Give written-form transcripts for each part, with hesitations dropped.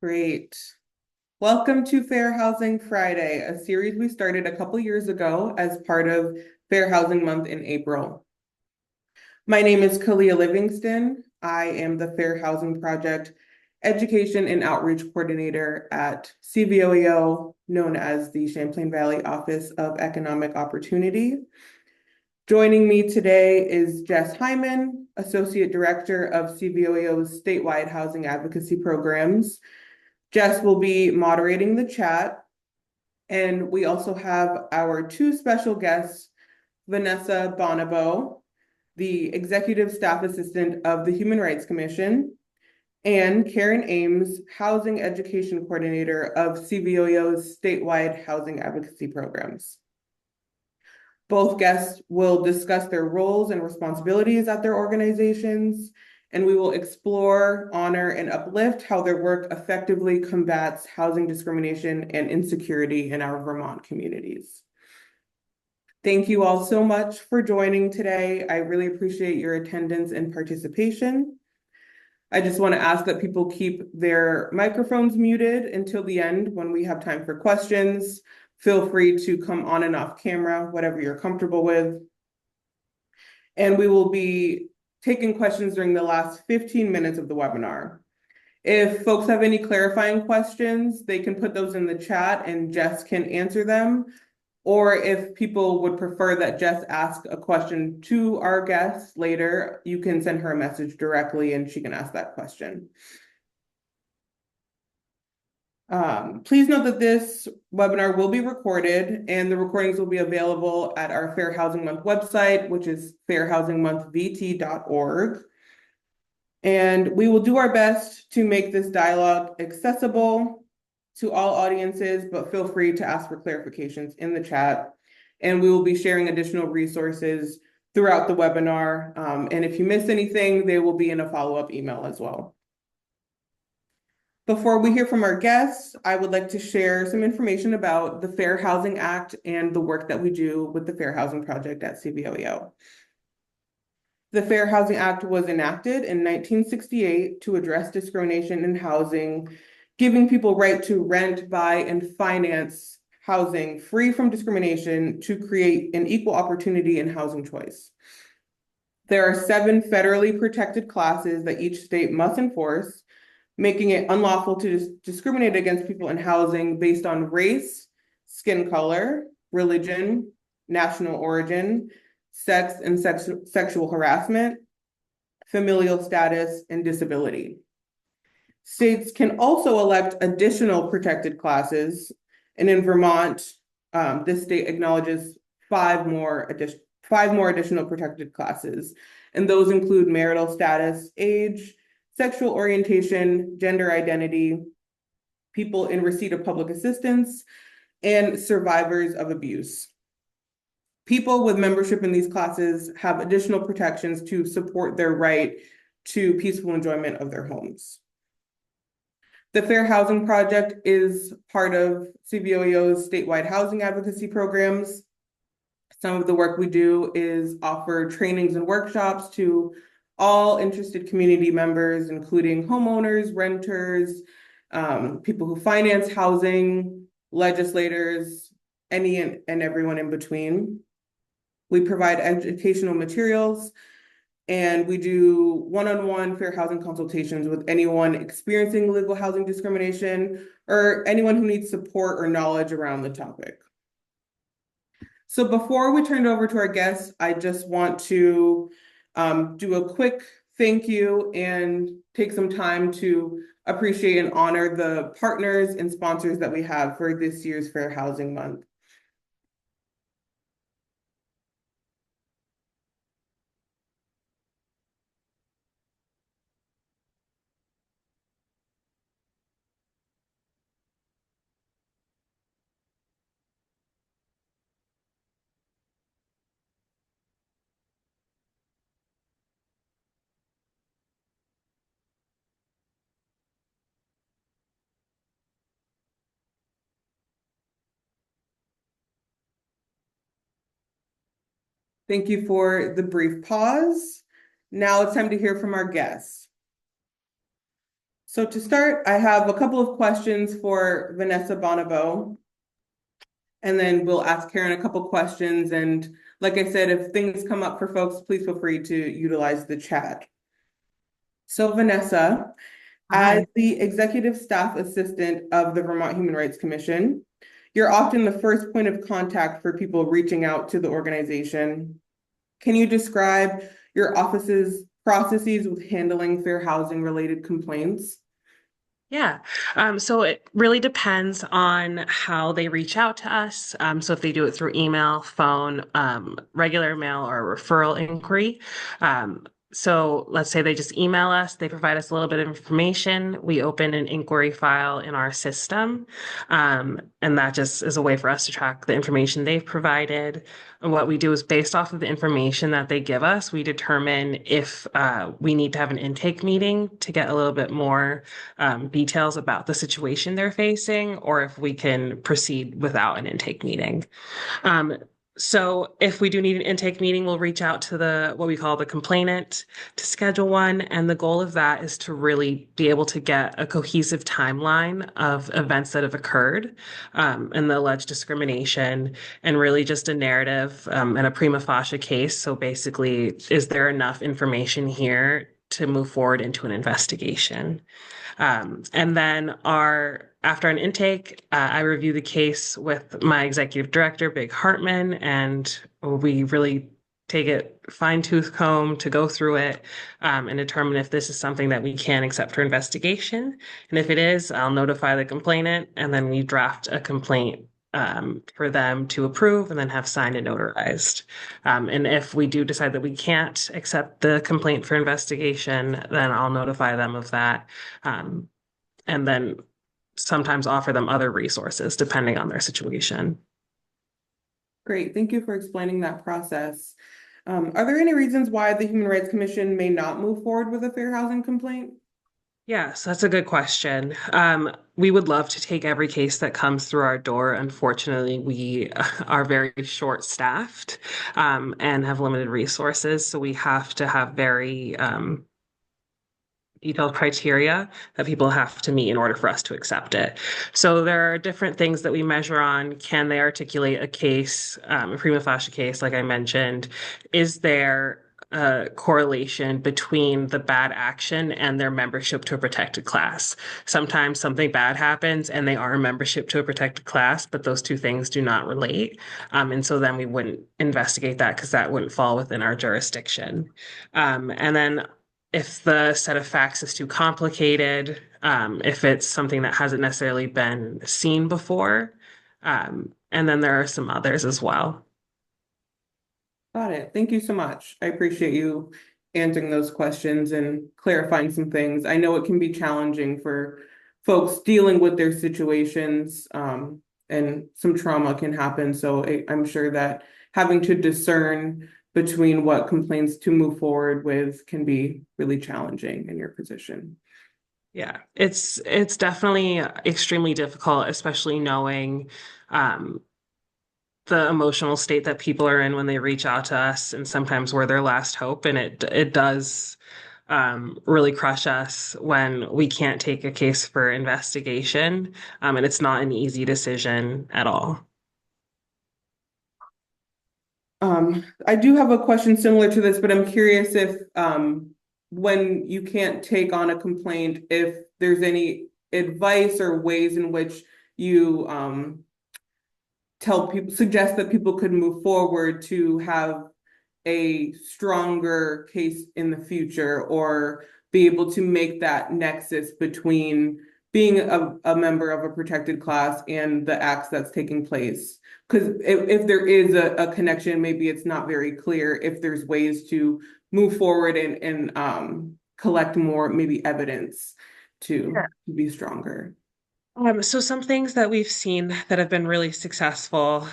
Great. Welcome to Fair Housing Friday, a series we started a couple years ago as part of Fair Housing Month in April. My name is Kalia Livingston. I am the Fair Housing Project Education and Outreach Coordinator at CVOEO, known as the Champlain Valley Office of Economic Opportunity. Joining me today is Jess Hyman, Associate Director of CVOEO's statewide housing advocacy programs. Jess will be moderating the chat, and we also have our two special guests, Vanessa Bonebo, the Executive Staff Assistant of the Human Rights Commission, and Karin Ames, Housing Education Coordinator of CVOEO's statewide housing advocacy programs. Both guests will discuss their roles and responsibilities at their organizations, and we will explore, honor, and uplift how their work effectively combats housing discrimination and insecurity in our Vermont communities. Thank you all so much for joining today. I really appreciate your attendance and participation. I just want to ask that people keep their microphones muted until the end when we have time for questions. Feel free to come on and off camera, whatever you're comfortable with. And we will be taking questions during the last 15 minutes of the webinar. If folks have any clarifying questions, they can put those in the chat and Jess can answer them. Or if people would prefer that Jess ask a question to our guests later, you can send her a message directly and she can ask that question. Please note that this webinar will be recorded and the recordings will be available at our Fair Housing Month website, which is fairhousingmonthvt.org. And we will do our best to make this dialogue accessible to all audiences, but feel free to ask for clarifications in the chat. And we will be sharing additional resources throughout the webinar. And if you miss anything, they will be in a follow-up email as well. Before we hear from our guests, I would like to share some information about the Fair Housing Act and the work that we do with the Fair Housing Project at CVOEO. The Fair Housing Act was enacted in 1968 to address discrimination in housing, giving people right to rent, buy, and finance housing free from discrimination to create an equal opportunity in housing choice. There are 7 federally protected classes that each state must enforce, making it unlawful to discriminate against people in housing based on race, skin color, religion, national origin, sex and sexual harassment, familial status, and disability. States can also elect additional protected classes, and in Vermont, this state acknowledges 5 more additional protected classes, and those include marital status, age, sexual orientation, gender identity, people in receipt of public assistance, and survivors of abuse. People with membership in these classes have additional protections to support their right to peaceful enjoyment of their homes. The Fair Housing Project is part of CVOEO's statewide housing advocacy programs. Some of the work we do is offer trainings and workshops to all interested community members, including homeowners, renters, people who finance housing, legislators, any and everyone in between. We provide educational materials, and we do one-on-one fair housing consultations with anyone experiencing legal housing discrimination or anyone who needs support or knowledge around the topic. So before we turn it over to our guests, I just want to do a quick thank you and take some time to appreciate and honor the partners and sponsors that we have for this year's Fair Housing Month. Thank you for the brief pause. Now it's time to hear from our guests. So to start, I have a couple of questions for Vanessa Bonebo, and then we'll ask Karin a couple questions. And like I said, if things come up for folks, please feel free to utilize the chat. So Vanessa, as Hi. the executive staff assistant of the Vermont Human Rights Commission, you're often the first point of contact for people reaching out to the organization. Can you describe your office's processes with handling fair housing related complaints? Yeah. So it really depends on how they reach out to us. So if they do it through email, phone, regular mail, or referral inquiry. So let's say they just email us, they provide us a little bit of information. We open an inquiry file in our system. And that just is a way for us to track the information they've provided. And what we do is based off of the information that they give us, we determine if we need to have an intake meeting to get a little bit more details about the situation they're facing, or if we can proceed without an intake meeting. Um, so if we do need an intake meeting, we'll reach out to the what we call the complainant to schedule one. And the goal of that is to really be able to get a cohesive timeline of events that have occurred and the alleged discrimination, and really just a narrative and a prima facie case. So basically, is there enough information here to move forward into an investigation? And then our after an intake, I review the case with my executive director, Big Hartman, and we really take it fine tooth comb to go through it and determine if this is something that we can accept for investigation. And if it is, I'll notify the complainant, and then we draft a complaint for them to approve and then have signed and notarized. And if we do decide that we can't accept the complaint for investigation, then I'll notify them of that. Um, and then sometimes offer them other resources depending on their situation. Great, thank you for explaining that process. Are there any reasons why the Human Rights Commission may not move forward with a fair housing complaint? Yes, that's a good question. We would love to take every case that comes through our door. Unfortunately, we are very short-staffed and have limited resources, so we have to have very detailed criteria that people have to meet in order for us to accept it. So there are different things that we measure on. Can they articulate a case, a prima facie case, like I mentioned? Is there a correlation between the bad action and their membership to a protected class? Sometimes something bad happens and they are a membership to a protected class, but those two things do not relate. And so then we wouldn't investigate that because that wouldn't fall within our jurisdiction. And then if the set of facts is too complicated, if it's something that hasn't necessarily been seen before. And then there are some others as well. Got it. Thank you so much. I appreciate you answering those questions and clarifying some things. I know it can be challenging for folks dealing with their situations, and some trauma can happen. So I'm sure that having to discern between what complaints to move forward with can be really challenging in your position. Yeah, it's definitely extremely difficult, especially knowing um, the emotional state that people are in when they reach out to us, and sometimes we're their last hope, and it does really crush us when we can't take a case for investigation, and it's not an easy decision at all. I do have a question similar to this, but I'm curious if, when you can't take on a complaint, if there's any advice or ways in which you, tell people, suggest that people could move forward to have a stronger case in the future, or be able to make that nexus between being a member of a protected class and the acts that's taking place. Because if there is a connection, maybe it's not very clear if there's ways to move forward and collect more maybe evidence to be stronger. So some things that we've seen that have been really successful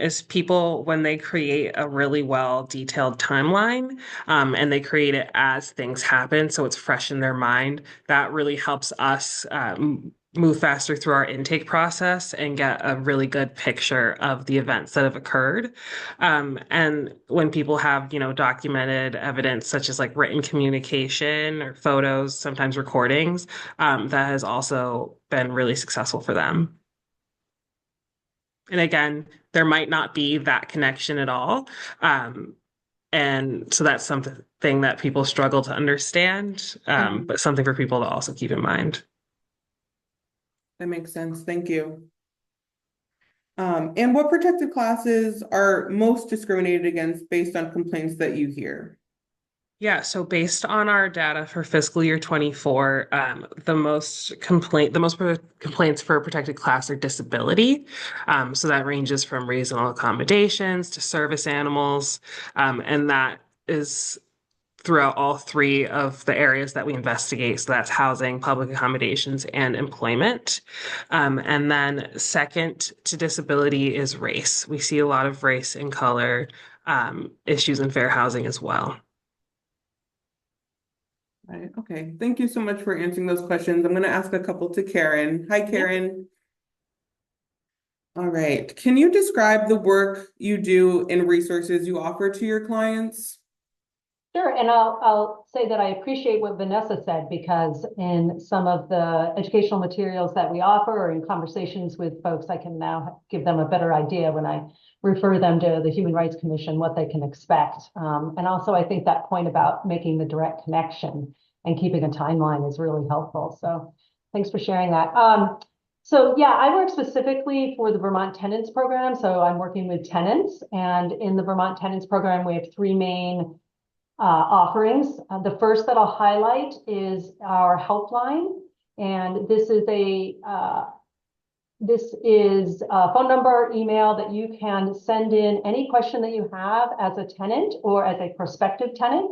is people when they create a really well detailed timeline and they create it as things happen, so it's fresh in their mind. That really helps us move faster through our intake process and get a really good picture of the events that have occurred. And when people have, documented evidence such as like written communication or photos, sometimes recordings, that has also been really successful for them. And again, there might not be that connection at all. Um, and so that's something that people struggle to understand, Mhm. but something for people to also keep in mind. That makes sense. Thank you. And what protected classes are most discriminated against based on complaints that you hear? Yeah, so based on our data for fiscal year 24, the most complaints for a protected class are disability. So that ranges from reasonable accommodations to service animals, and that is throughout all three of the areas that we investigate. So that's housing, public accommodations, and employment. And then second to disability is race. We see a lot of race and color issues in fair housing as well. Right. Okay. Thank you so much for answering those questions. I'm going to ask a couple to Karin. Hi, Yep. Karin. All right. Can you describe the work you do and resources you offer to your clients? Sure, and I'll say that I appreciate what Vanessa said, because in some of the educational materials that we offer or in conversations with folks, I can now give them a better idea when I refer them to the Human Rights Commission, what they can expect. And also, I think that point about making the direct connection and keeping a timeline is really helpful. So thanks for sharing that. So yeah, I work specifically for the Vermont Tenants program. So I'm working with tenants, and in the Vermont Tenants program, we have three main offerings. The first that I'll highlight is our helpline, and this is a phone number, email that you can send in any question that you have as a tenant or as a prospective tenant.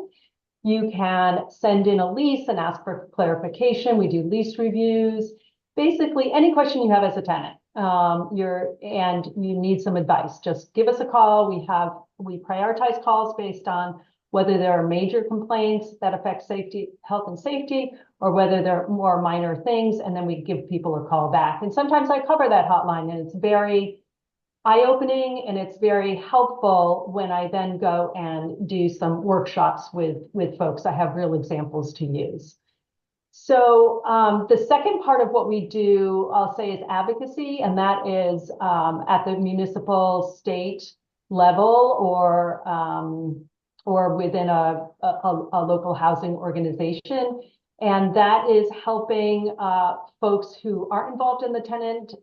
You can send in a lease and ask for clarification. We do lease reviews. Basically, any question you have as a tenant, and you need some advice, just give us a call. We prioritize calls based on whether there are major complaints that affect safety, health and safety, or whether they're more minor things, and then we give people a call back. And sometimes I cover that hotline, and it's very eye-opening and it's very helpful when I then go and do some workshops with folks. I have real examples to use. So the second part of what we do, I'll say, is advocacy, and that is at the municipal, state level, or within a local housing organization. And that is helping folks who aren't involved in the tenant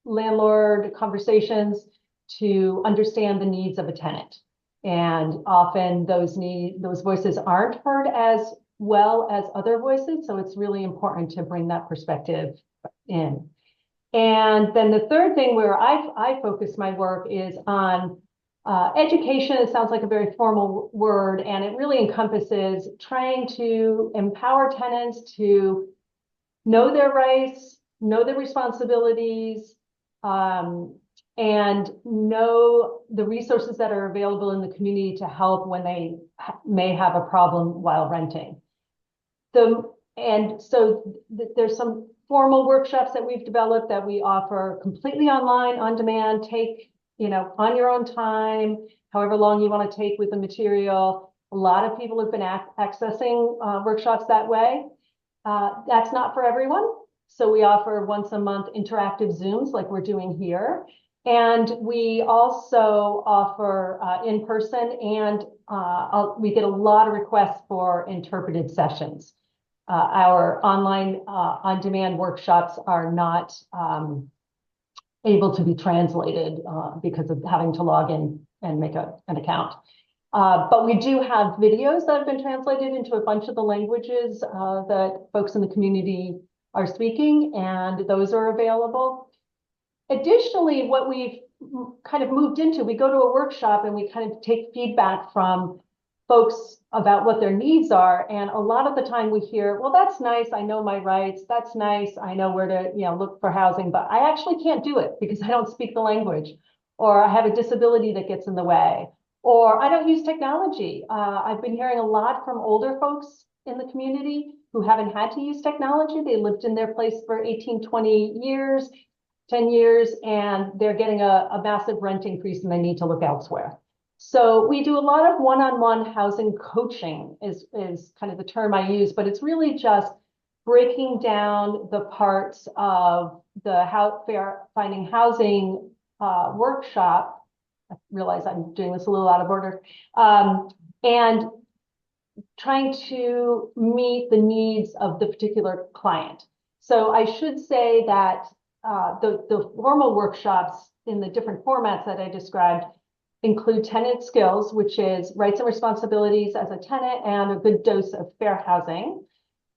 landlord conversations to understand the needs of a tenant. And often those voices aren't heard as well as other voices. So it's really important to bring that perspective in. And then the third thing where I focus my work is on education. It sounds like a very formal word, and it really encompasses trying to empower tenants to know their rights, know their responsibilities, and know the resources that are available in the community to help when they may have a problem while renting. And so there's some formal workshops that we've developed that we offer completely online, on demand, take, on your own time, however long you want to take with the material. A lot of people have been accessing workshops that way. That's not for everyone. So we offer once a month interactive Zooms like we're doing here. And we also offer in person, and we get a lot of requests for interpreted sessions. Our online on-demand workshops are not able to be translated because of having to log in and make an account. But we do have videos that have been translated into a bunch of the languages that folks in the community are speaking, and those are available. Additionally, what we've kind of moved into, we go to a workshop and we kind of take feedback from folks about what their needs are. And a lot of the time we hear, well, that's nice, I know my rights, that's nice, I know where to look for housing, but I actually can't do it because I don't speak the language, or I have a disability that gets in the way, or I don't use technology. I've been hearing a lot from older folks in the community who haven't had to use technology. They lived in their place for 18, 20 years, 10 years, and they're getting a massive rent increase and they need to look elsewhere. So we do a lot of one-on-one housing coaching is kind of the term I use, but it's really just breaking down the parts of the fair finding housing workshop. I realize I'm doing this a little out of order. And trying to meet the needs of the particular client. So I should say that the formal workshops in the different formats that I described include tenant skills, which is rights and responsibilities as a tenant and a good dose of fair housing.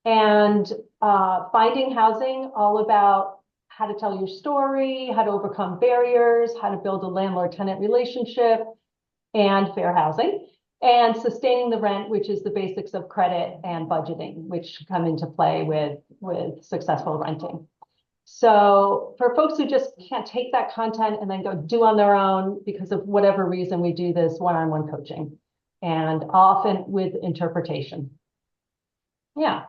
And finding housing, all about how to tell your story, how to overcome barriers, how to build a landlord-tenant relationship, and fair housing. And sustaining the rent, which is the basics of credit and budgeting, which come into play with successful renting. So for folks who just can't take that content and then go do on their own because of whatever reason, we do this one-on-one coaching and often with interpretation. Yeah.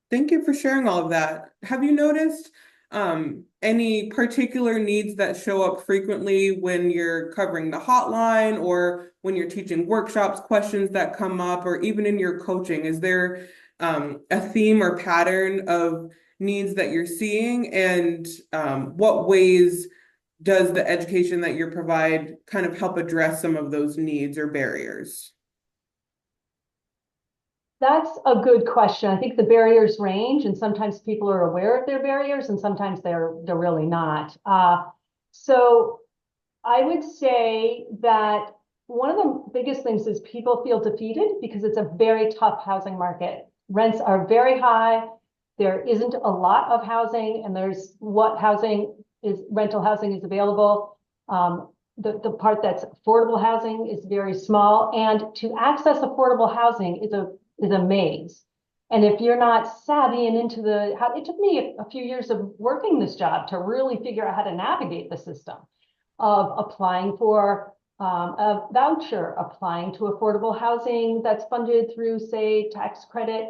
Thank you for sharing all of that. Have you noticed any particular needs that show up frequently when you're covering the hotline or when you're teaching workshops, questions that come up, or even in your coaching? Is there a theme or pattern of needs that you're seeing, and what ways does the education that you provide kind of help address some of those needs or barriers? That's a good question. I think the barriers range, and sometimes people are aware of their barriers, and sometimes they're really not. So I would say that one of the biggest things is people feel defeated because it's a very tough housing market. Rents are very high. There isn't a lot of housing, and there's rental housing is available. The part that's affordable housing is very small, and to access affordable housing is a maze. And if you're not savvy and it took me a few years of working this job to really figure out how to navigate the system of applying for a voucher, applying to affordable housing that's funded through, say, tax credit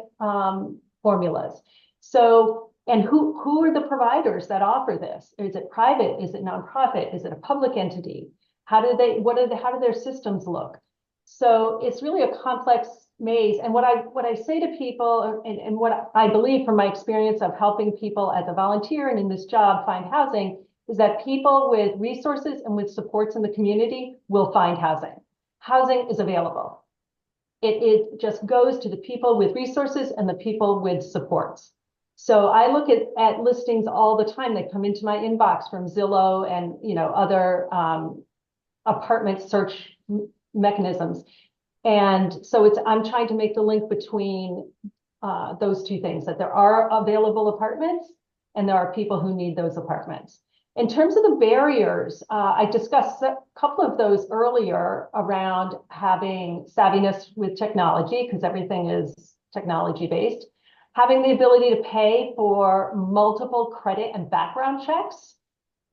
formulas. So, and who are the providers that offer this? Is it private? Is it nonprofit? Is it a public entity? How do their systems look? So it's really a complex maze. And what I say to people, and what I believe from my experience of helping people as a volunteer and in this job find housing, is that people with resources and with supports in the community will find housing. Housing is available. It just goes to the people with resources and the people with supports. So I look at listings all the time that come into my inbox from Zillow and other apartment search mechanisms. And so I'm trying to make the link between those two things, that there are available apartments and there are people who need those apartments. In terms of the barriers, I discussed a couple of those earlier around having savviness with technology, because everything is technology based, having the ability to pay for multiple credit and background checks.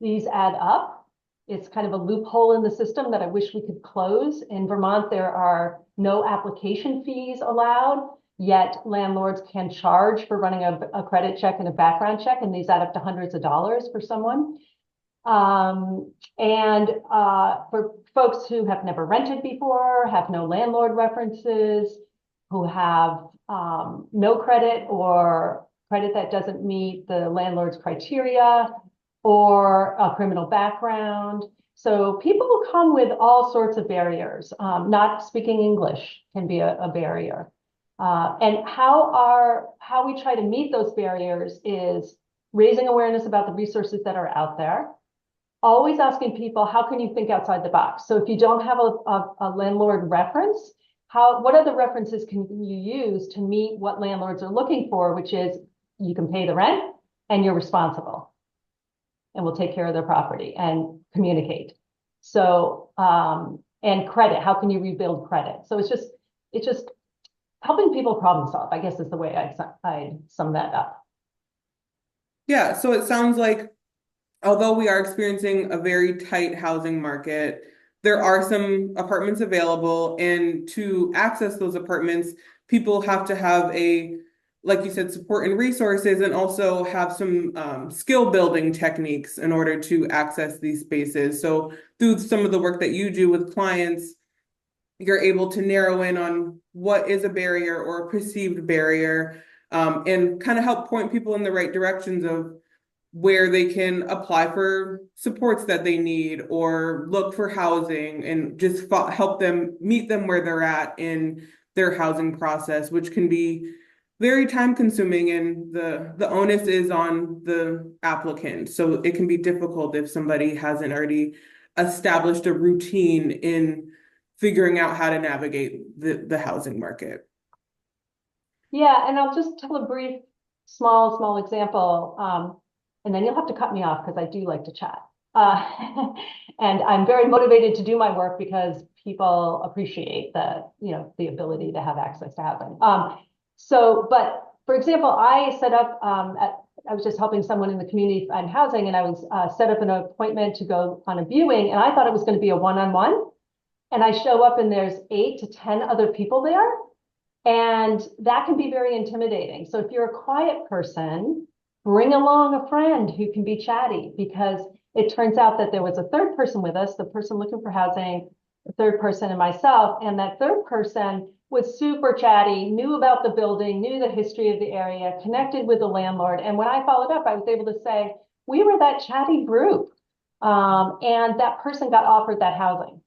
These add up. It's kind of a loophole in the system that I wish we could close. In Vermont, there are no application fees allowed, yet landlords can charge for running a credit check and a background check, and these add up to hundreds of dollars for someone. For folks who have never rented before, have no landlord references, who have no credit or credit that doesn't meet the landlord's criteria, or a criminal background. So people come with all sorts of barriers. Not speaking English can be a barrier. And how we try to meet those barriers is raising awareness about the resources that are out there. Always asking people, how can you think outside the box? So if you don't have a landlord reference, what other references can you use to meet what landlords are looking for, which is you can pay the rent and you're responsible and will take care of their property and communicate. So, and credit, how can you rebuild credit? So it's just helping people problem solve, I guess is the way I'd sum that up. Yeah, so it sounds like although we are experiencing a very tight housing market, there are some apartments available, and to access those apartments, people have to have a like you said, support and resources, and also have some skill building techniques in order to access these spaces. So through some of the work that you do with clients, you're able to narrow in on what is a barrier or a perceived barrier, and kind of help point people in the right directions of where they can apply for supports that they need or look for housing, and just help them meet them where they're at in their housing process, which can be very time consuming, and the onus is on the applicant. So it can be difficult if somebody hasn't already established a routine in figuring out how to navigate the housing market. Yeah, and I'll just tell a brief, small example, and then you'll have to cut me off because I do like to chat. And I'm very motivated to do my work because people appreciate the ability to have access to housing. But for example, I set up, I was just helping someone in the community find housing, and I was set up an appointment to go on a viewing, and I thought it was going to be a one-on-one. And I show up and there's 8 to 10 other people there. And that can be very intimidating. So if you're a quiet person, bring along a friend who can be chatty, because it turns out that there was a third person with us, the person looking for housing, the third person and myself. And that third person was super chatty, knew about the building, knew the history of the area, connected with the landlord. And when I followed up, I was able to say, we were that chatty group. And that person got offered that housing.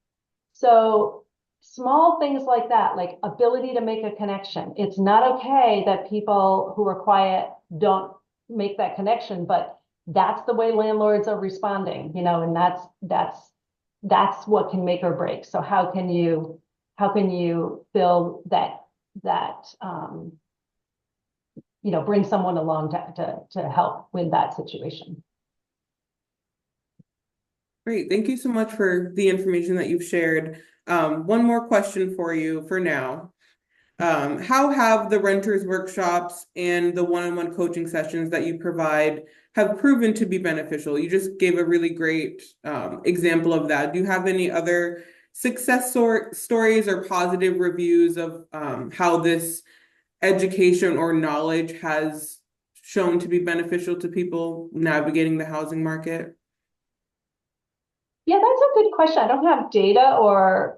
So small things like that, like ability to make a connection. It's not okay that people who are quiet don't make that connection, but that's the way landlords are responding, and that's what can make or break. So how can you fill that bring someone along to help with that situation? Great. Thank you so much for the information that you've shared. One more question for you for now. How have the renters workshops and the one-on-one coaching sessions that you provide have proven to be beneficial? You just gave a really great example of that. Do you have any other success stories or positive reviews of how this education or knowledge has shown to be beneficial to people navigating the housing market? Yeah, that's a good question. I don't have data or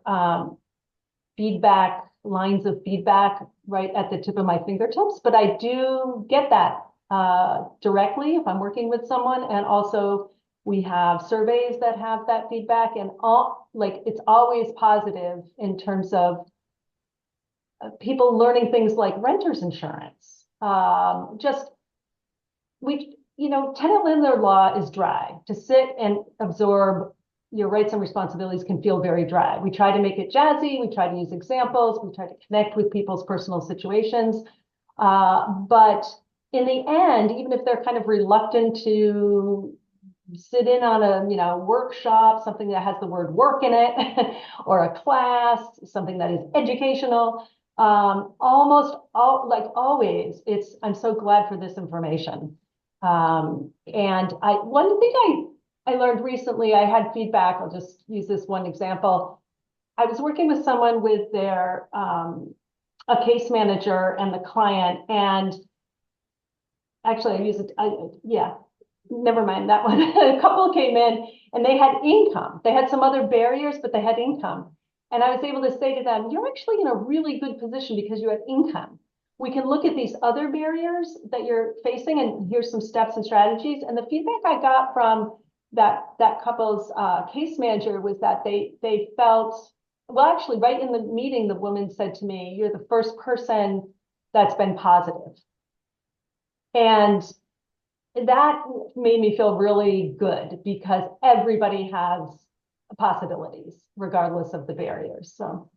lines of feedback right at the tip of my fingertips, but I do get that directly if I'm working with someone. And also we have surveys that have that feedback, and it's always positive in terms of people learning things like renter's insurance. Tenant landlord law is dry. To sit and absorb your rights and responsibilities can feel very dry. We try to make it jazzy. We try to use examples. We try to connect with people's personal situations. But in the end, even if they're kind of reluctant to sit in on a workshop, something that has the word work in it, or a class, something that is educational, always, I'm so glad for this information. And one thing I learned recently, I had feedback. I'll just use this one example. I was working with someone with their a case manager and the client, and actually I use it. Yeah, never mind that one. A couple came in and they had income. They had some other barriers, but they had income. And I was able to say to them, you're actually in a really good position because you have income. We can look at these other barriers that you're facing, and here's some steps and strategies. And the feedback I got from that couple's case manager was that they felt, well, actually right in the meeting, the woman said to me, you're the first person that's been positive. And that made me feel really good, because everybody has possibilities regardless of the barriers. So,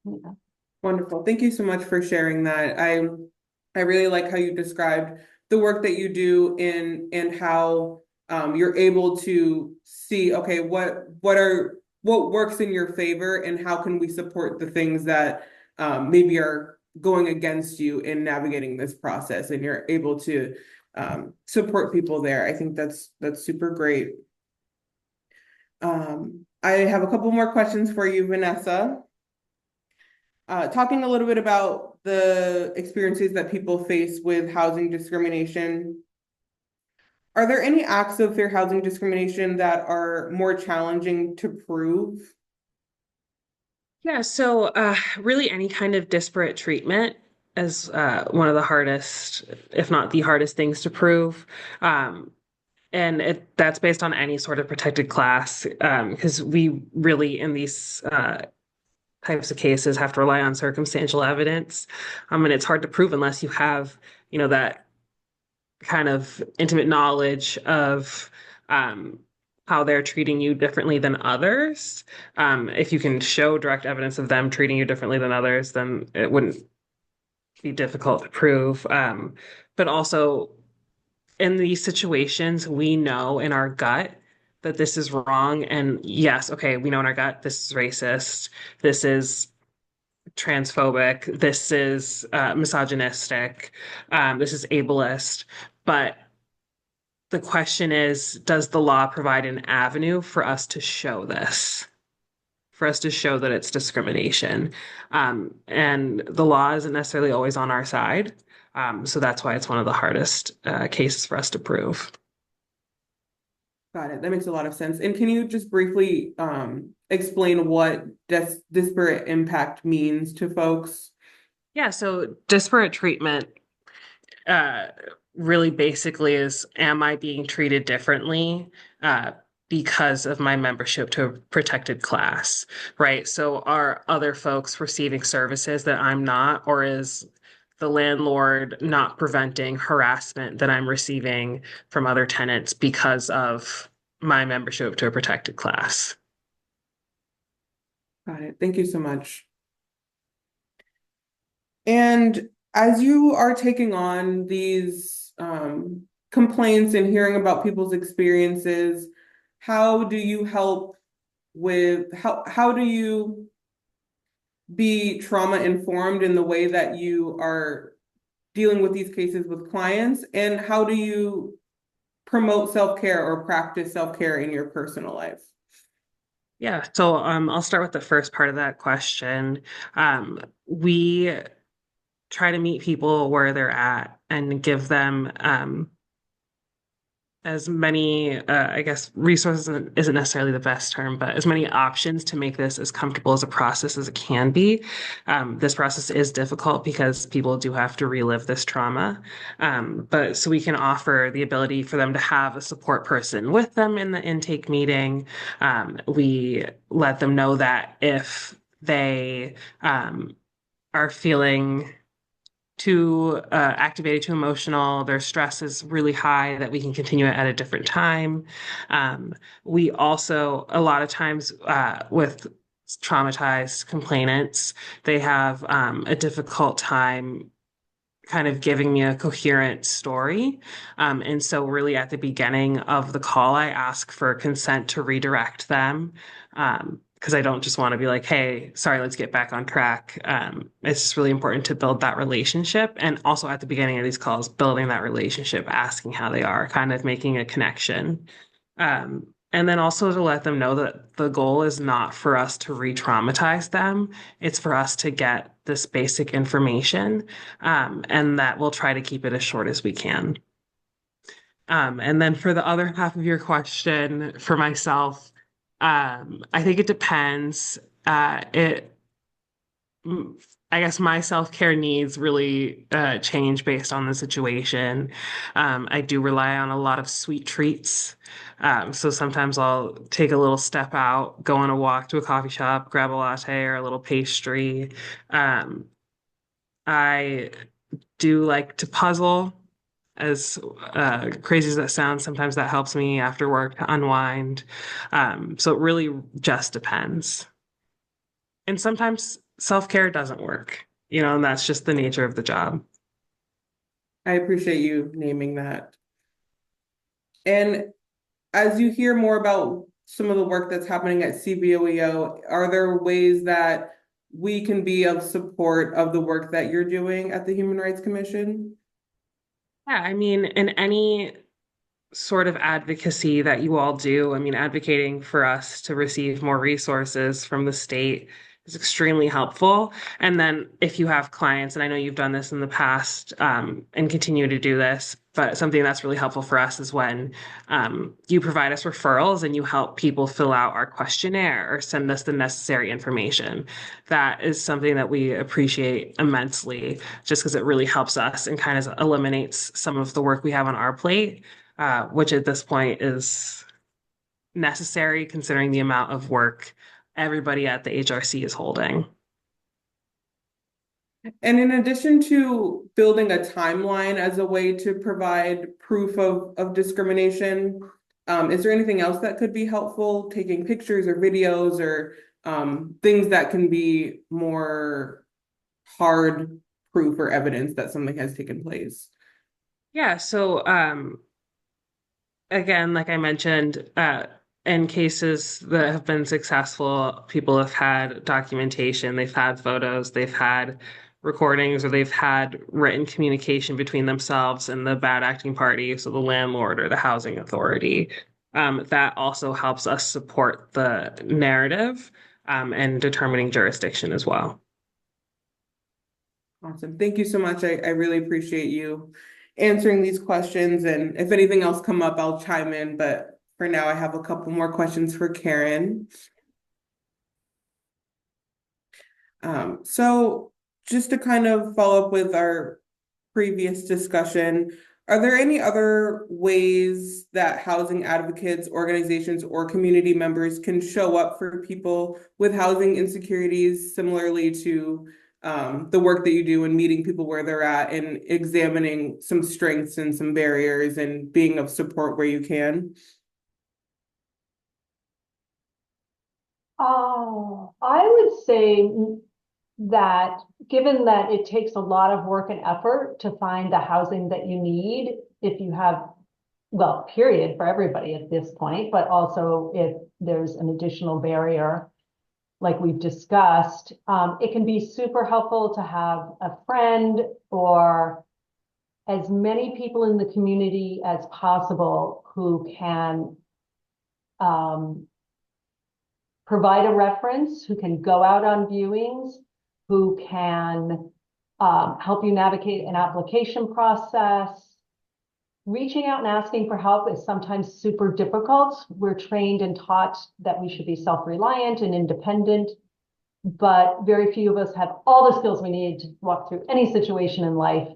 yeah. Wonderful. Thank you so much for sharing that. I really like how you described the work that you do and how you're able to see, okay, what works in your favor, and how can we support the things that maybe are going against you in navigating this process, and you're able to support people there. I think that's super great. I have a couple more questions for you, Vanessa. Talking a little bit about the experiences that people face with housing discrimination, are there any acts of fair housing discrimination that are more challenging to prove? Yeah, so really any kind of disparate treatment is one of the hardest, if not the hardest things to prove. Um, and that's based on any sort of protected class, because we really, in these types of cases, have to rely on circumstantial evidence. And it's hard to prove unless you have, that kind of intimate knowledge of um, how they're treating you differently than others. If you can show direct evidence of them treating you differently than others, then it wouldn't be difficult to prove. But also, in these situations, we know in our gut that this is wrong. And yes, okay, we know in our gut this is racist, this is transphobic, this is misogynistic, this is ableist. But the question is, does the law provide an avenue for us to show this? For us to show that it's discrimination. And the law isn't necessarily always on our side. So that's why it's one of the hardest cases for us to prove. Got it. That makes a lot of sense. And can you just briefly explain what disparate impact means to folks? Yeah, so disparate treatment uh, really basically is, am I being treated differently because of my membership to a protected class, right? So are other folks receiving services that I'm not, or is the landlord not preventing harassment that I'm receiving from other tenants because of my membership to a protected class? Got it. Thank you so much. And as you are taking on these complaints and hearing about people's experiences, how do you help with how do you be trauma informed in the way that you are dealing with these cases with clients? And how do you promote self-care or practice self-care in your personal life? Yeah, so I'll start with the first part of that question. We try to meet people where they're at and give them as many, I guess, resources isn't necessarily the best term, but as many options to make this as comfortable as a process as it can be. This process is difficult because people do have to relive this trauma. But so we can offer the ability for them to have a support person with them in the intake meeting. We let them know that if they are feeling too activated, too emotional, their stress is really high, that we can continue it at a different time. We also, a lot of times with traumatized complainants, they have a difficult time kind of giving me a coherent story. And so, really, at the beginning of the call, I ask for consent to redirect them. Because I don't just want to be like, hey, sorry, let's get back on track. It's just really important to build that relationship. And also at the beginning of these calls, building that relationship, asking how they are, kind of making a connection. And then also to let them know that the goal is not for us to re-traumatize them. It's for us to get this basic information, and that we'll try to keep it as short as we can. And then for the other half of your question, for myself, I think it depends. I guess my self-care needs really change based on the situation. I do rely on a lot of sweet treats. So sometimes I'll take a little step out, go on a walk to a coffee shop, grab a latte or a little pastry. Um, I do like to puzzle, as crazy as that sounds. Sometimes that helps me after work to unwind. So it really just depends. And sometimes self-care doesn't work, and that's just the nature of the job. I appreciate you naming that. And as you hear more about some of the work that's happening at CVOEO, are there ways that we can be of support of the work that you're doing at the Human Rights Commission? Yeah, I mean, in any sort of advocacy that you all do, I mean, advocating for us to receive more resources from the state is extremely helpful. And then if you have clients, and I know you've done this in the past, and continue to do this, but something that's really helpful for us is when you provide us referrals and you help people fill out our questionnaire or send us the necessary information. That is something that we appreciate immensely, just because it really helps us and kind of eliminates some of the work we have on our plate, which at this point is necessary considering the amount of work everybody at the HRC is holding. And in addition to building a timeline as a way to provide proof of discrimination, is there anything else that could be helpful? Taking pictures or videos or things that can be more hard proof or evidence that something has taken place? Yeah, so again, like I mentioned, in cases that have been successful, people have had documentation, they've had photos, they've had recordings, or they've had written communication between themselves and the bad acting party, so the landlord or the housing authority. That also helps us support the narrative, and determining jurisdiction as well. Awesome. Thank you so much. I really appreciate you answering these questions. And if anything else come up, I'll chime in. But for now, I have a couple more questions for Karin. So just to kind of follow up with our previous discussion, are there any other ways that housing advocates, organizations, or community members can show up for people with housing insecurities, similarly to the work that you do in meeting people where they're at and examining some strengths and some barriers and being of support where you can? Oh, I would say that given that it takes a lot of work and effort to find the housing that you need, if you have, well, period for everybody at this point, but also if there's an additional barrier, like we've discussed, it can be super helpful to have a friend or as many people in the community as possible who can provide a reference, who can go out on viewings, who can help you navigate an application process. Reaching out and asking for help is sometimes super difficult. We're trained and taught that we should be self-reliant and independent, but very few of us have all the skills we need to walk through any situation in life.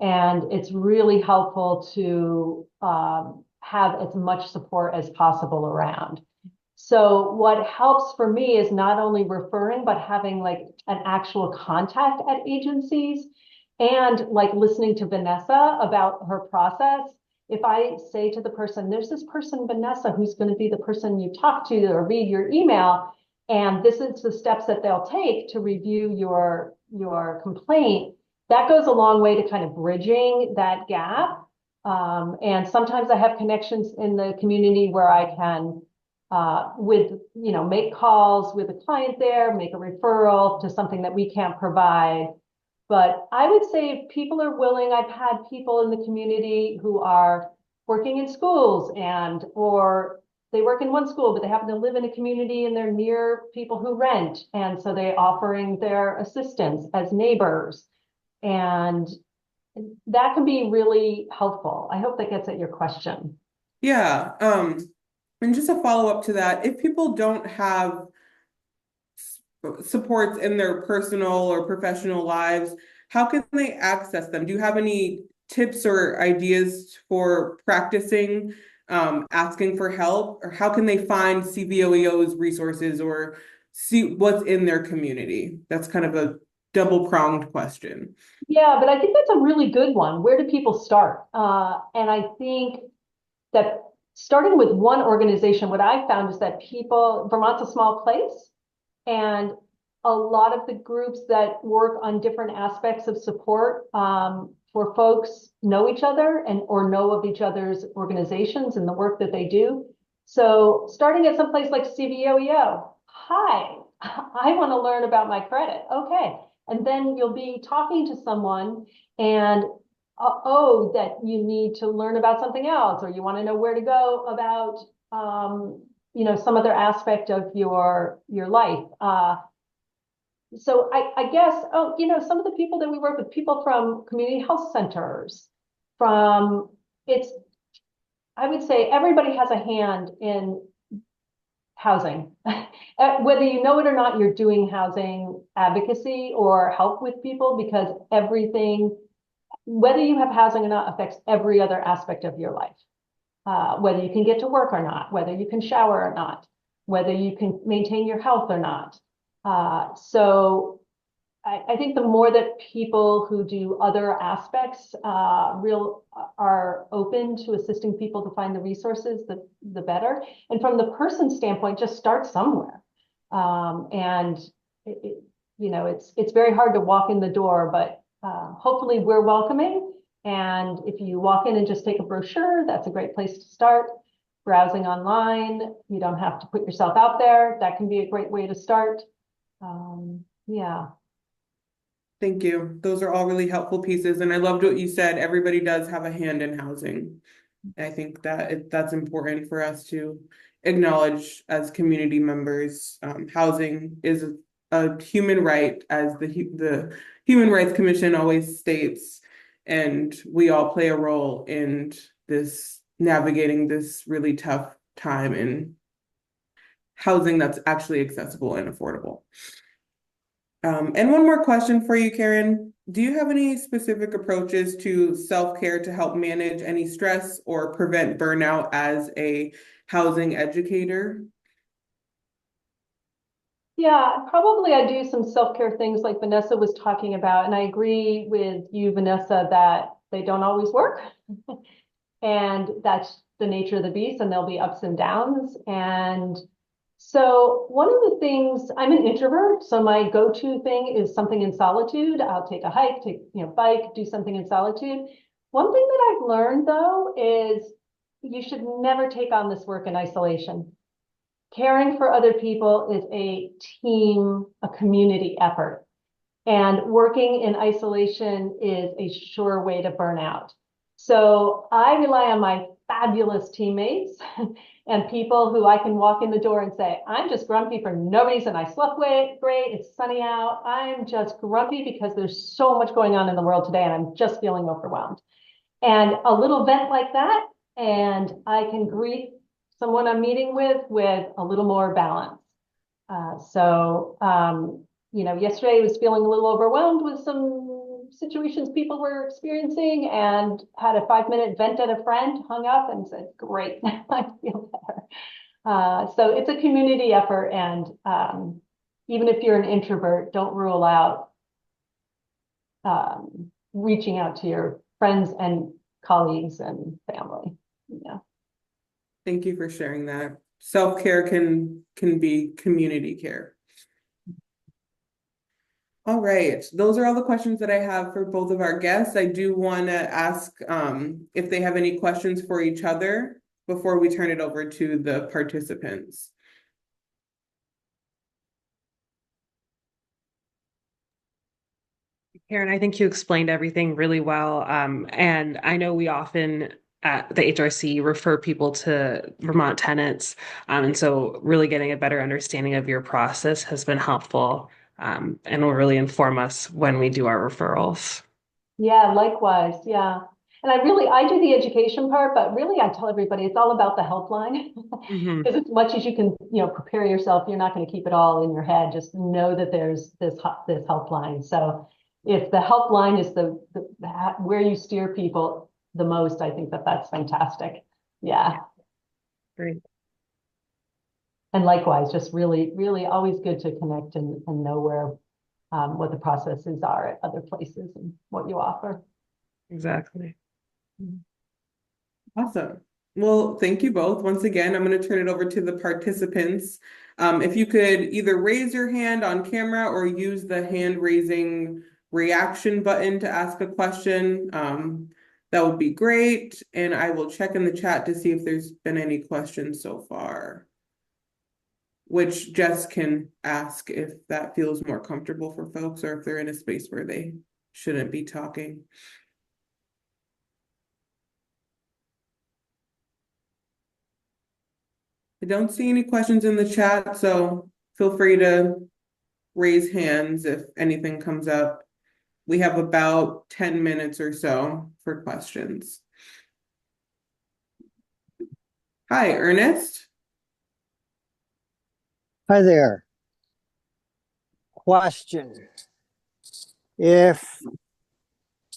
And it's really helpful to have as much support as possible around. So what helps for me is not only referring, but having like an actual contact at agencies and like listening to Vanessa about her process. If I say to the person, there's this person, Vanessa, who's going to be the person you talk to or read your email, and this is the steps that they'll take to review your complaint, that goes a long way to kind of bridging that gap. And sometimes I have connections in the community where I can make calls with a client there, make a referral to something that we can't provide. But I would say if people are willing, I've had people in the community who are working in schools or they work in one school, but they happen to live in a community and they're near people who rent. And so they're offering their assistance as neighbors. And that can be really helpful. I hope that gets at your question. Yeah. And just a follow-up to that, if people don't have supports in their personal or professional lives, how can they access them? Do you have any tips or ideas for practicing asking for help? Or how can they find CVOEO's resources or see what's in their community? That's kind of a double-pronged question. Yeah, but I think that's a really good one. Where do people start? And I think that starting with one organization, what I found is that Vermont's a small place, and a lot of the groups that work on different aspects of support for folks know each other or know of each other's organizations and the work that they do. So starting at some place like CVOEO, hi, I want to learn about my credit. Okay. And then you'll be talking to someone and that you need to learn about something else, or you want to know where to go about some other aspect of your life. So I guess, oh, some of the people that we work with, people from community health centers, from it's, I would say everybody has a hand in housing. Whether you know it or not, you're doing housing advocacy or help with people because everything, whether you have housing or not, affects every other aspect of your life. Whether you can get to work or not, whether you can shower or not, whether you can maintain your health or not. So I think the more that people who do other aspects are open to assisting people to find the resources, the better. And from the person's standpoint, just start somewhere. And it's very hard to walk in the door, but hopefully we're welcoming. And if you walk in and just take a brochure, that's a great place to start. Browsing online, you don't have to put yourself out there. That can be a great way to start. Yeah. Thank you. Those are all really helpful pieces. And I loved what you said. Everybody does have a hand in housing. I think that that's important for us to acknowledge as community members. Housing is a human right, as the Human Rights Commission always states, and we all play a role in this navigating this really tough time in housing that's actually accessible and affordable. And one more question for you, Karin. Do you have any specific approaches to self-care to help manage any stress or prevent burnout as a housing educator? Yeah, probably I do some self-care things like Vanessa was talking about, and I agree with you, Vanessa, that they don't always work. And that's the nature of the beast, and there'll be ups and downs. And so one of the things, I'm an introvert, so my go-to thing is something in solitude. I'll take a hike, bike, do something in solitude. One thing that I've learned though is you should never take on this work in isolation. Caring for other people is a team, a community effort. And working in isolation is a sure way to burn out. So I rely on my fabulous teammates and people who I can walk in the door and say, I'm just grumpy for no reason. I slept great. It's sunny out. I'm just grumpy because there's so much going on in the world today and I'm just feeling overwhelmed. And a little vent like that, and I can greet someone I'm meeting with a little more balance. Yesterday I was feeling a little overwhelmed with some situations people were experiencing and had a 5-minute vent at a friend, hung up and said, great, I feel better. So it's a community effort. And even if you're an introvert, don't rule out reaching out to your friends and colleagues and family. Yeah. Thank you for sharing that. Self-care can be community care. All right, those are all the questions that I have for both of our guests. I do want to ask if they have any questions for each other before we turn it over to the participants. Karen, I think you explained everything really well. And I know we often at the HRC refer people to Vermont Tenants. And so really getting a better understanding of your process has been helpful, and will really inform us when we do our referrals. Yeah, likewise. Yeah. And I do the education part, but really I tell everybody it's all about the helpline. Hmm. Because as much as you can, prepare yourself, you're not going to keep it all in your head. Just know that there's this helpline. So if the helpline is where you steer people the most, I think that's fantastic. Yeah. Great. And likewise, just really, really always good to connect and know what the processes are at other places and what you offer. Exactly. Awesome. Well, thank you both. Once again, I'm going to turn it over to the participants. If you could either raise your hand on camera or use the hand raising reaction button to ask a question, that would be great. And I will check in the chat to see if there's been any questions so far, which Jess can ask if that feels more comfortable for folks or if they're in a space where they shouldn't be talking. I don't see any questions in the chat, so feel free to raise hands if anything comes up. We have about 10 minutes or so for questions. Hi, Ernest. Hi there. Question. If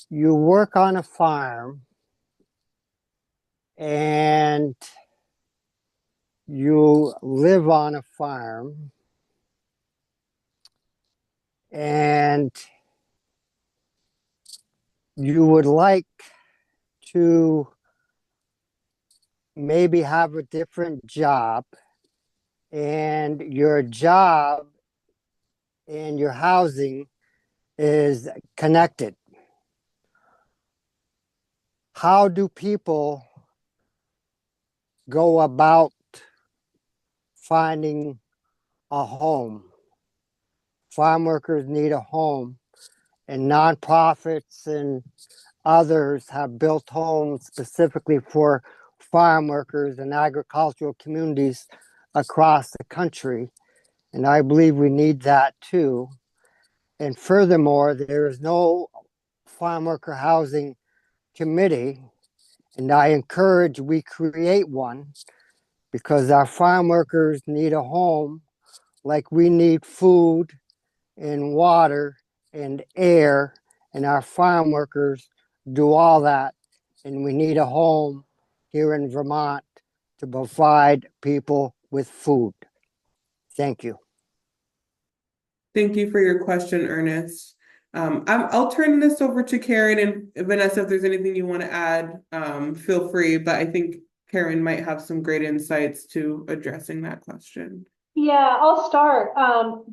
you work on a farm and you live on a farm and you would like to maybe have a different job, and your job and your housing is connected, how do people go about finding a home? Farm workers need a home, and nonprofits and others have built homes specifically for farm workers and agricultural communities across the country. And I believe we need that too. And furthermore, there is no farm worker housing committee, and I encourage we create one, because our farm workers need a home like we need food and water and air, and our farm workers do all that, and we need a home here in Vermont to provide people with food. Thank you. Thank you for your question, Ernest. I'll turn this over to Karin, and Vanessa, if there's anything you want to add, feel free, but I think Karin might have some great insights to addressing that question. Yeah, I'll start.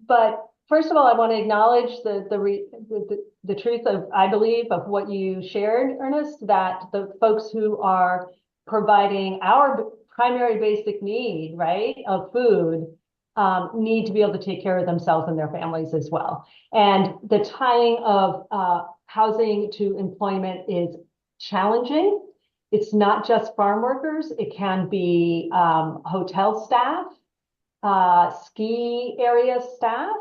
But first of all, I want to acknowledge the truth of, I believe, of what you shared, Ernest, that the folks who are providing our primary basic need, right, of food, need to be able to take care of themselves and their families as well. And the tying of housing to employment is challenging. It's not just farm workers. It can be hotel staff, ski area staff.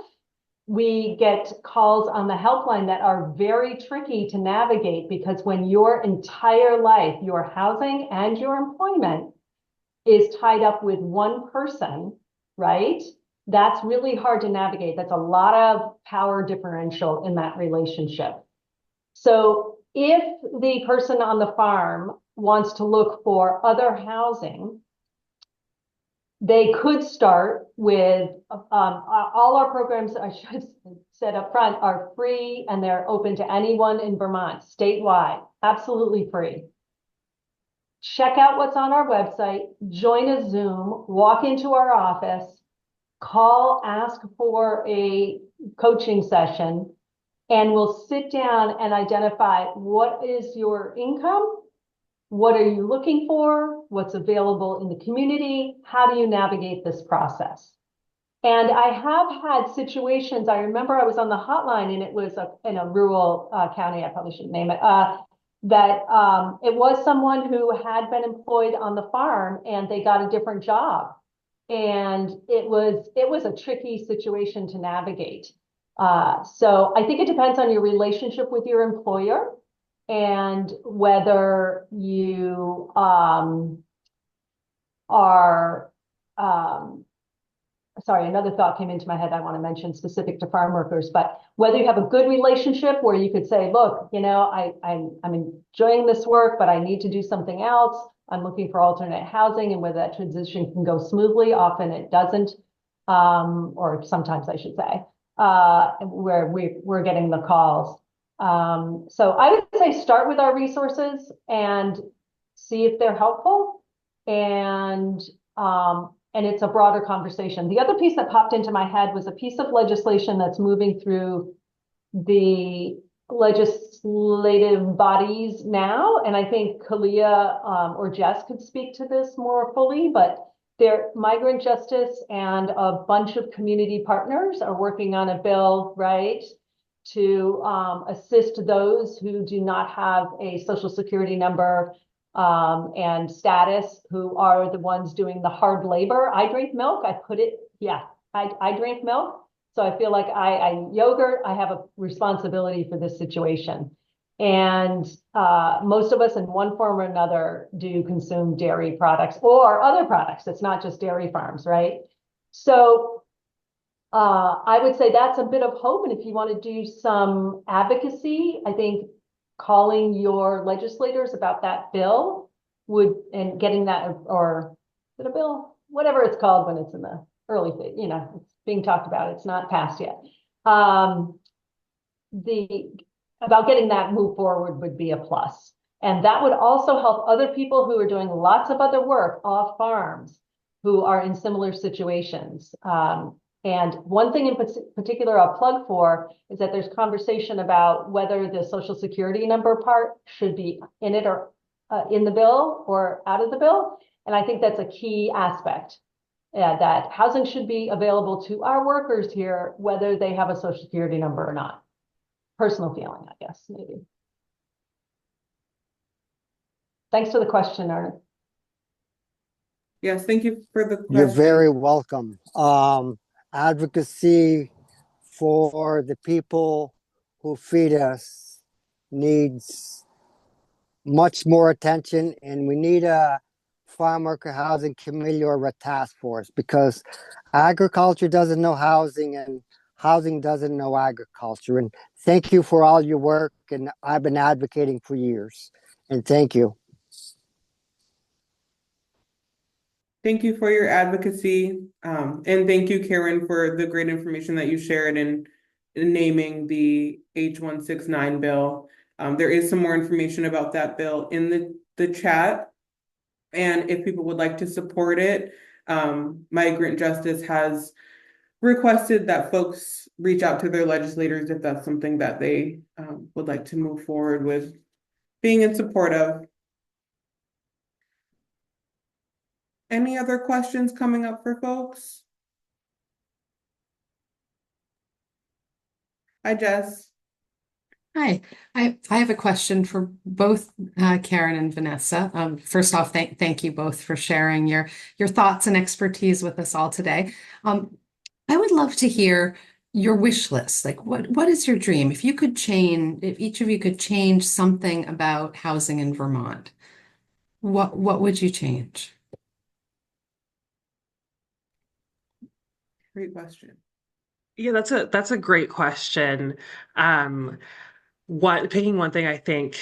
We get calls on the helpline that are very tricky to navigate, because when your entire life, your housing and your employment is tied up with one person, right? That's really hard to navigate. That's a lot of power differential in that relationship. So if the person on the farm wants to look for other housing, they could start with all our programs, I should have said up front, are free, and they're open to anyone in Vermont, statewide, absolutely free. Check out what's on our website, join a Zoom, walk into our office, call, ask for a coaching session, and we'll sit down and identify what is your income, what are you looking for, what's available in the community, how do you navigate this process? And I have had situations, I remember I was on the hotline, and it was in a rural county, I probably shouldn't name it, that it was someone who had been employed on the farm and they got a different job. And it was a tricky situation to navigate. So I think it depends on your relationship with your employer, and whether you sorry, another thought came into my head I want to mention specific to farm workers, but whether you have a good relationship where you could say, look, you know, I'm enjoying this work, but I need to do something else. I'm looking for alternate housing, and whether that transition can go smoothly. Often it doesn't, or sometimes I should say, where we're getting the calls. So I would say start with our resources and see if they're helpful, and it's a broader conversation. The other piece that popped into my head was a piece of legislation that's moving through the legislative bodies now, and I think Kalia or Jess could speak to this more fully, but migrant justice and a bunch of community partners are working on a bill, right, to assist those who do not have a social security number and status, who are the ones doing the hard labor. I drink milk. I drink milk. So I feel like I yogurt, I have a responsibility for this situation. And most of us in one form or another do consume dairy products or other products. It's not just dairy farms, right? So I would say that's a bit of hope. And if you want to do some advocacy, I think calling your legislators about that bill would, and getting that, or is it a bill? Whatever it's called when it's in the early phase, it's being talked about. It's not passed yet. The about getting that move forward would be a plus. And that would also help other people who are doing lots of other work off farms who are in similar situations. And one thing in particular I'll plug for is that there's conversation about whether the Social Security number part should be in it or in the bill or out of the bill. And I think that's a key aspect. That housing should be available to our workers here, whether they have a Social Security number or not. Personal feeling, I guess, maybe. Thanks for the question, Ernest. Yes, thank you for the You're question. very welcome. Advocacy for the people who feed us needs much more attention, and we need a farm worker housing committee or a task force, because agriculture doesn't know housing and housing doesn't know agriculture. And thank you for all your work, and I've been advocating for years. And thank you. Thank you for your advocacy. And thank you, Karin, for the great information that you shared in naming the H169 bill. There is some more information about that bill in the chat. And if people would like to support it, Migrant Justice has requested that folks reach out to their legislators if that's something that they would like to move forward with being in support of. Any other questions coming up for folks? Hi, Jess. Hi, I have a question for both Karin and Vanessa. First off, thank you both for sharing your thoughts and expertise with us all today. I would love to hear your wish list. Like, what is your dream? If each of you could change something about housing in Vermont, what would you change? Great question. Yeah, that's a great question. Picking one thing I think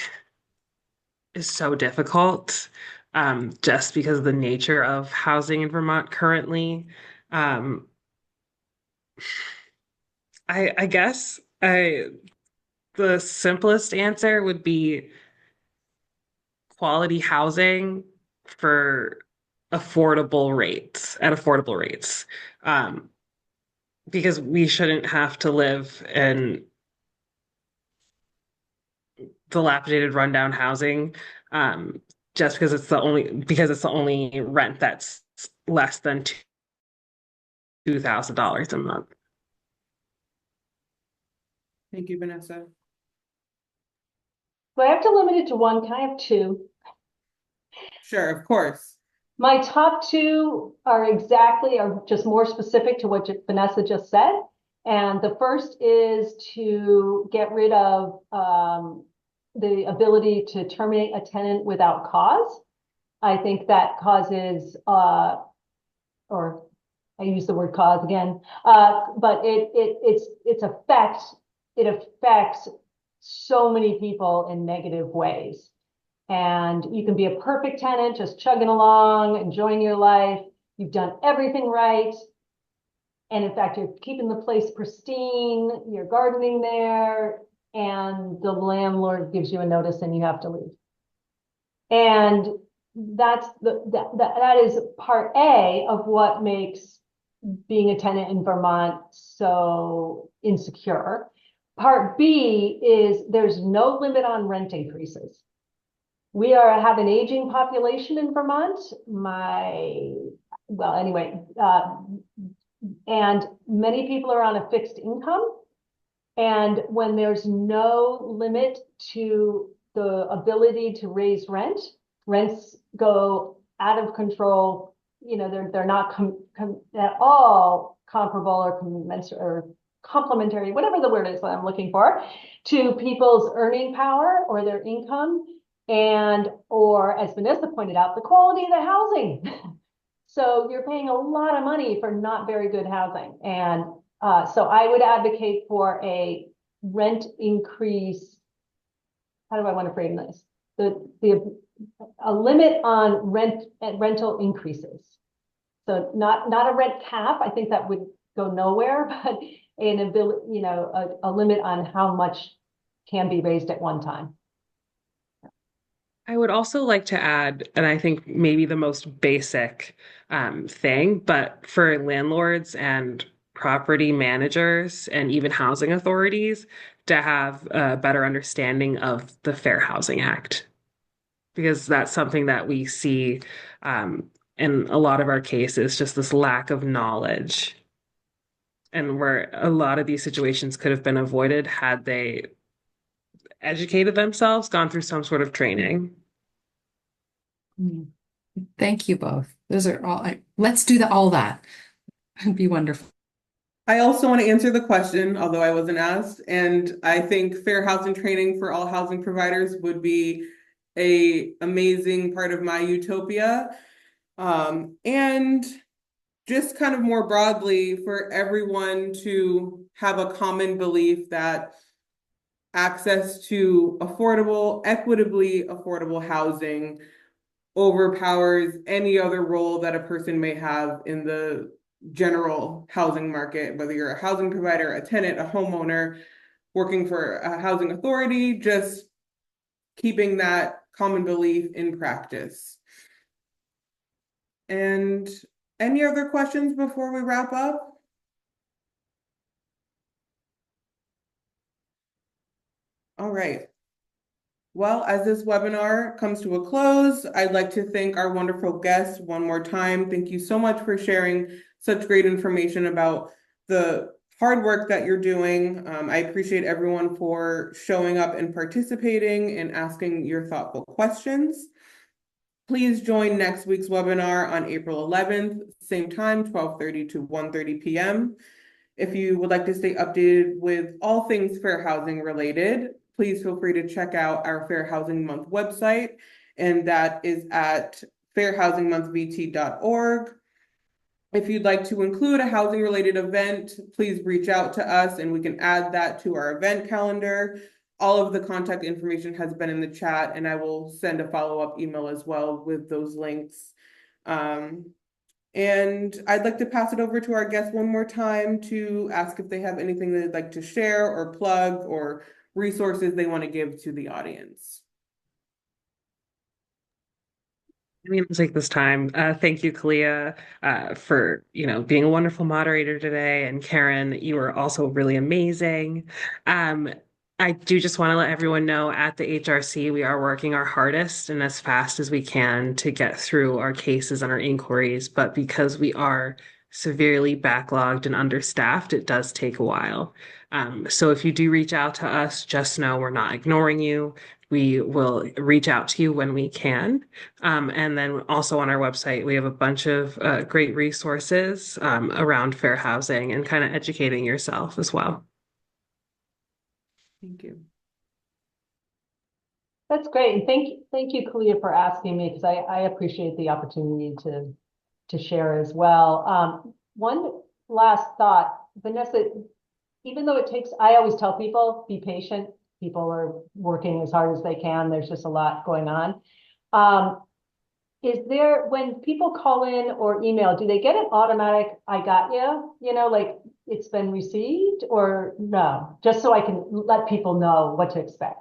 is so difficult, just because of the nature of housing in Vermont currently. Um, I guess the simplest answer would be quality housing for at affordable rates. Um, because we shouldn't have to live in dilapidated, rundown housing, just because it's the only rent that's less than $2,000 a month. Thank you, Vanessa. Do I have to limit it to one? Can I have two? Sure, of course. My top two are just more specific to what Vanessa just said. And the first is to get rid of the ability to terminate a tenant without cause. I think that causes, or I use the word cause again, but it affects so many people in negative ways. And you can be a perfect tenant, just chugging along, enjoying your life. You've done everything right. And in fact, you're keeping the place pristine, you're gardening there, and the landlord gives you a notice and you have to leave. And that is part A of what makes being a tenant in Vermont so insecure. Part B is there's no limit on rent increases. We have an aging population in Vermont. And many people are on a fixed income. And when there's no limit to the ability to raise rents go out of control. They're not at all comparable or commensurate or complementary, whatever the word is that I'm looking for, to people's earning power or their income, and or as Vanessa pointed out, the quality of the housing. So you're paying a lot of money for not very good housing. And so I would advocate for a rent increase. How do I want to frame this? A limit on rental increases. So not a rent cap. I think that would go nowhere, but an ability, a limit on how much can be raised at one time. I would also like to add, and I think maybe the most basic thing, but for landlords and property managers and even housing authorities to have a better understanding of the Fair Housing Act, because that's something that we see in a lot of our cases, just this lack of knowledge, and where a lot of these situations could have been avoided had they educated themselves, gone through some sort of training. Mm. Thank you both. Those are all, let's do all that. It'd be wonderful. I also want to answer the question, although I wasn't asked, and I think fair housing training for all housing providers would be a amazing part of my utopia. And just kind of more broadly for everyone to have a common belief that access to affordable, equitably affordable housing overpowers any other role that a person may have in the general housing market, whether you're a housing provider, a tenant, a homeowner, working for a housing authority, just keeping that common belief in practice. And any other questions before we wrap up? All right. Well, as this webinar comes to a close, I'd like to thank our wonderful guests one more time. Thank you so much for sharing such great information about the hard work that you're doing. I appreciate everyone for showing up and participating and asking your thoughtful questions. Please join next week's webinar on April 11th, same time, 12:30 to 1:30 p.m. If you would like to stay updated with all things fair housing related, please feel free to check out our Fair Housing Month website, and that is at fairhousingmonthvt.org. If you'd like to include a housing related event, please reach out to us and we can add that to our event calendar. All of the contact information has been in the chat, and I will send a follow-up email as well with those links. And I'd like to pass it over to our guests one more time to ask if they have anything they'd like to share or plug or resources they want to give to the audience. I mean, I'll take this time. Thank you, Kalia, for being a wonderful moderator today, and Karin, you were also really amazing. I do just want to let everyone know at the HRC we are working our hardest and as fast as we can to get through our cases and our inquiries, but because we are severely backlogged and understaffed, it does take a while. So if you do reach out to us, just know we're not ignoring you. We will reach out to you when we can. And then also on our website, we have a bunch of great resources around fair housing and kind of educating yourself as well. Thank you. That's great. And thank you, Kalia, for asking me, because I appreciate the opportunity to share as well. One last thought, Vanessa, even though I always tell people, be patient. People are working as hard as they can. There's just a lot going on. When people call in or email, do they get an automatic, I got you, like it's been received, or no? Just so I can let people know what to expect.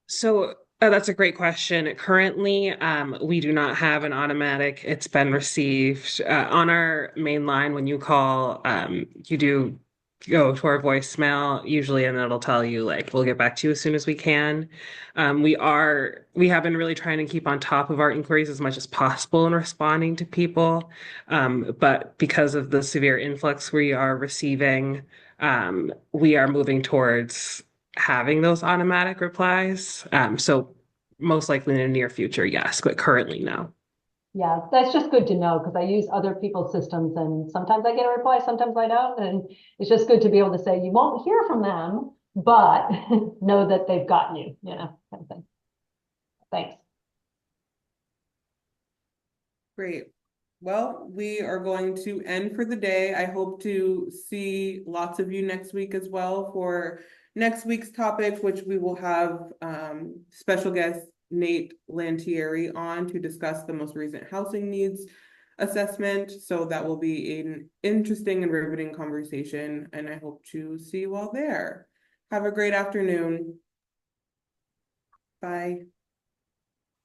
So that's a great question. Currently, we do not have an automatic, it's been received. On our main line, when you call, you do go to our voicemail usually, and it'll tell you like we'll get back to you as soon as we can. We have been really trying to keep on top of our inquiries as much as possible in responding to people. But because of the severe influx we are receiving, we are moving towards having those automatic replies. So most likely in the near future, yes, but currently no. Yeah, that's just good to know because I use other people's systems and sometimes I get a reply, sometimes I don't. And it's just good to be able to say, you won't hear from them, but know that they've gotten you, kind of thing. Thanks. Great. Well, we are going to end for the day. I hope to see lots of you next week as well for next week's topic, which we will have special guest Nate Lantieri on to discuss the most recent housing needs assessment. So that will be an interesting and riveting conversation, and I hope to see you all there. Have a great afternoon. Bye.